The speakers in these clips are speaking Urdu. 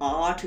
8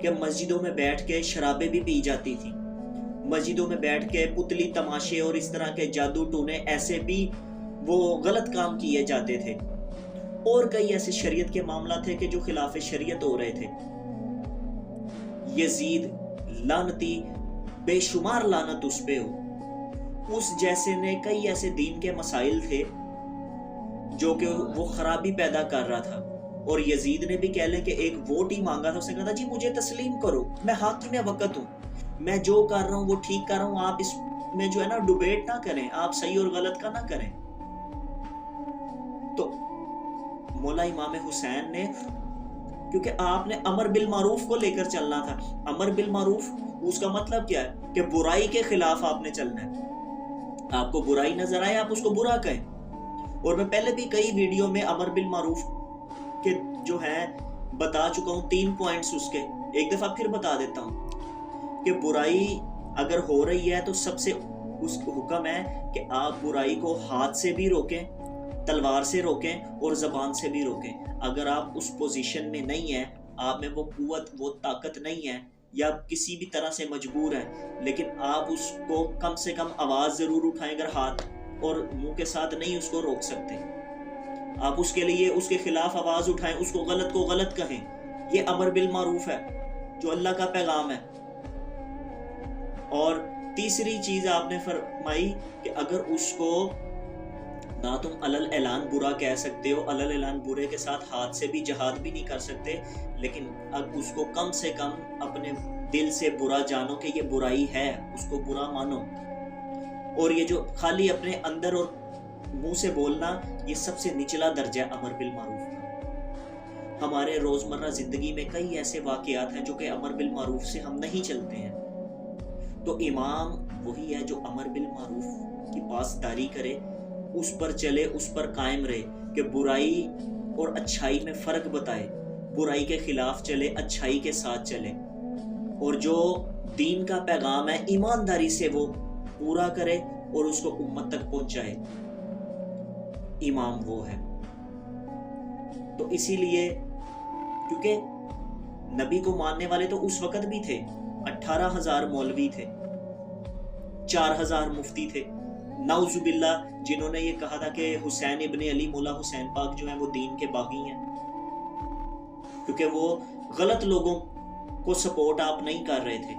کہ مسجدوں میں بیٹھ کے شرابیں بھی پی جاتی تھی، مسجدوں میں بیٹھ کے پتلی تماشے اور اس طرح کے جادو ٹونے ایسے بھی وہ غلط کام کیے جاتے تھے، اور کئی ایسے شریعت کے معاملات تھے کہ جو خلاف شریعت ہو رہے تھے۔ یزید لعنتی، بے شمار لعنت اس پہ ہو، اس جیسے نے کئی ایسے دین کے مسائل تھے جو کہ وہ خرابی پیدا کر رہا تھا، اور یزید نے بھی کہہ لیں کہ ایک ووٹ ہی مانگا تھا، اس نے کہا تھا جی مجھے تسلیم کرو، میں حاکم وقت ہوں، میں جو کر رہا ہوں وہ ٹھیک کر رہا ہوں، آپ اس میں جو ہے نا ڈیبیٹ نہ کریں، آپ صحیح اور غلط کا نہ کریں۔ تو مولا امام حسین نے، کیونکہ آپ نے امر بالمعروف کو لے کر چلنا تھا، امر بالمعروف اس کا مطلب کیا ہے کہ برائی کے خلاف آپ نے چلنا ہے، آپ کو برائی نظر آئے آپ اس کو برا کہیں، اور میں پہلے بھی کئی ویڈیو میں امر بالمعروف کے جو ہے بتا چکا ہوں 3 پوائنٹس اس کے، ایک دفعہ پھر بتا دیتا ہوں کہ برائی اگر ہو رہی ہے تو سب سے اس کو حکم ہے کہ آپ برائی کو ہاتھ سے بھی روکیں، تلوار سے روکیں اور زبان سے بھی روکیں۔ اگر آپ اس پوزیشن میں نہیں ہیں، آپ میں وہ قوت وہ طاقت نہیں ہے، یا کسی بھی طرح سے مجبور ہیں، لیکن آپ اس کو کم سے کم آواز ضرور اٹھائیں، اگر ہاتھ اور منہ کے ساتھ نہیں اس کو روک سکتے، آپ اس کے لیے اس کے خلاف آواز اٹھائیں، اس کو غلط کہیں، یہ امر بالمعروف ہے جو اللہ کا پیغام ہے۔ اور تیسری چیز آپ نے فرمائی کہ اگر اس کو نہ تم علل اعلان برا کہہ سکتے ہو، علل اعلان برے کے ساتھ ہاتھ سے بھی جہاد بھی نہیں کر سکتے، لیکن اب اس کو کم سے کم اپنے دل سے برا جانو کہ یہ برائی ہے، اس کو برا مانو۔ اور یہ جو خالی اپنے اندر اور منہ سے بولنا، یہ سب سے نچلا درجہ ہے امر بالمعروف کا۔ ہمارے روزمرہ زندگی میں کئی ایسے واقعات ہیں جو کہ امر بالمعروف سے ہم نہیں چلتے ہیں، تو امام وہی ہے جو امر بالمعروف کی پاسداری کرے، اس پر چلے، اس پر قائم رہے کہ برائی اور اچھائی میں فرق بتائے، برائی کے خلاف چلے، اچھائی کے ساتھ چلے، اور جو دین کا پیغام ہے ایمانداری سے وہ پورا کرے اور اس کو امت تک پہنچائے۔ امام وہ ہے۔ تو اسی لیے کیونکہ نبی کو ماننے والے تو اس وقت بھی تھے، 18,000 مولوی تھے، 4,000 مفتی تھے، نعوذ باللہ جنہوں نے یہ کہا تھا کہ حسین ابن علی مولا حسین پاک جو ہیں وہ دین کے باغی ہیں، کیونکہ وہ غلط لوگوں کو سپورٹ آپ نہیں کر رہے تھے۔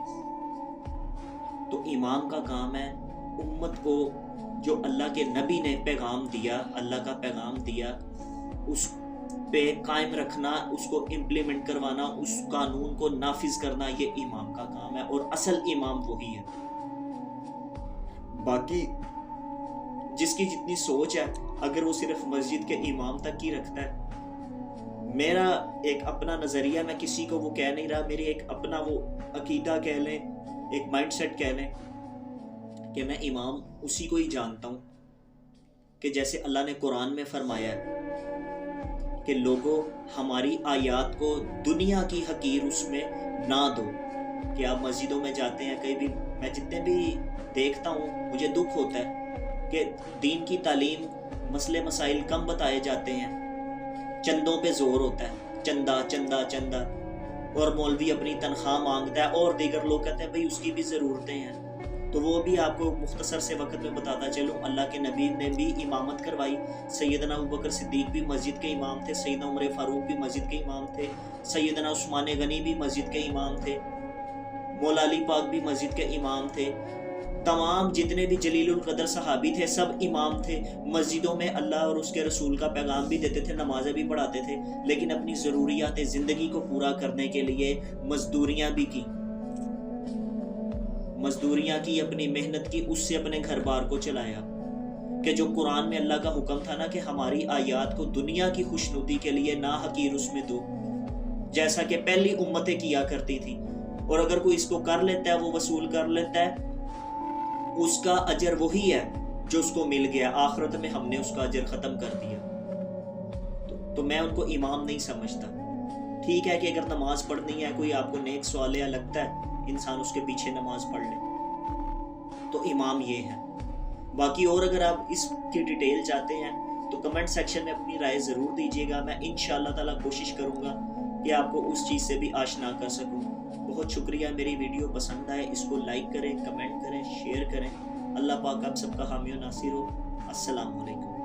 تو امام کا کام ہے امت کو جو اللہ کے نبی نے پیغام دیا، اللہ کا پیغام دیا، اس پہ قائم رکھنا، اس کو امپلیمنٹ کروانا، اس قانون کو نافذ کرنا، یہ امام کا کام ہے، اور اصل امام وہی ہے۔ باقی جس کی جتنی سوچ ہے، اگر وہ صرف مسجد کے امام تک ہی رکھتا ہے، میرا ایک اپنا نظریہ، میں کسی کو وہ کہہ نہیں رہا، میری ایک اپنا وہ عقیدہ کہہ لیں، ایک مائنڈ سیٹ کہہ لیں کہ میں امام اسی کو ہی جانتا ہوں کہ جیسے اللہ نے قرآن میں فرمایا ہے کہ لوگوں ہماری آیات کو دنیا کی حقیر اس میں نہ دو۔ کہ آپ مسجدوں میں جاتے ہیں، کئی بھی میں جتنے بھی دیکھتا ہوں مجھے دکھ ہوتا ہے کہ دین کی تعلیم، مسئلے مسائل کم بتائے جاتے ہیں، چندوں پہ زور ہوتا ہے، چندہ چندہ چندہ، اور مولوی اپنی تنخواہ مانگتا ہے، اور دیگر لوگ کہتے ہیں بھئی اس کی بھی ضرورتیں ہیں۔ تو وہ بھی آپ کو مختصر سے وقت میں بتاتا چلوں، اللہ کے نبی نے بھی امامت کروائی، سیدنا ابوبکر صدیق بھی مسجد کے امام تھے، سیدنا عمر فاروق بھی مسجد کے امام تھے، سیدنا عثمان غنی بھی مسجد کے امام تھے، مولا علی پاک بھی مسجد کے امام تھے، تمام جتنے بھی جلیل القدر صحابی تھے سب امام تھے، مسجدوں میں اللہ اور اس کے رسول کا پیغام بھی دیتے تھے، نمازیں بھی پڑھاتے تھے، لیکن اپنی ضروریات زندگی کو پورا کرنے کے لیے مزدوریاں بھی کی، مزدوریاں کی، اپنی محنت کی، اس سے اپنے گھر بار کو چلایا۔ کہ جو قرآن میں اللہ کا حکم تھا نا کہ ہماری آیات کو دنیا کی خوشنودی کے لیے نہ حقیر اس میں دو، جیسا کہ پہلی امتیں کیا کرتی تھی، اور اگر کوئی اس کو کر لیتا ہے، وہ وصول کر لیتا ہے، اس کا اجر وہی ہے جو اس کو مل گیا، آخرت میں ہم نے اس کا اجر ختم کر دیا۔ تو میں ان کو امام نہیں سمجھتا۔ ٹھیک ہے کہ اگر نماز پڑھنی ہے، کوئی آپ کو نیک صالح لگتا ہے، انسان اس کے پیچھے نماز پڑھ لے، تو امام یہ ہے۔ باقی اور اگر آپ اس کی ڈیٹیل چاہتے ہیں تو کمنٹ سیکشن میں اپنی رائے ضرور دیجیے گا، میں انشاءاللہ تعالی کوشش کروں گا کہ آپ کو اس چیز سے بھی آشنا کر سکوں۔ بہت شکریہ. میری ویڈیو پسند آئے اس کو لائک کریں، کمنٹ کریں، شیئر کریں. اللہ پاک آپ سب کا حامی و ناصر ہو. السلام علیکم.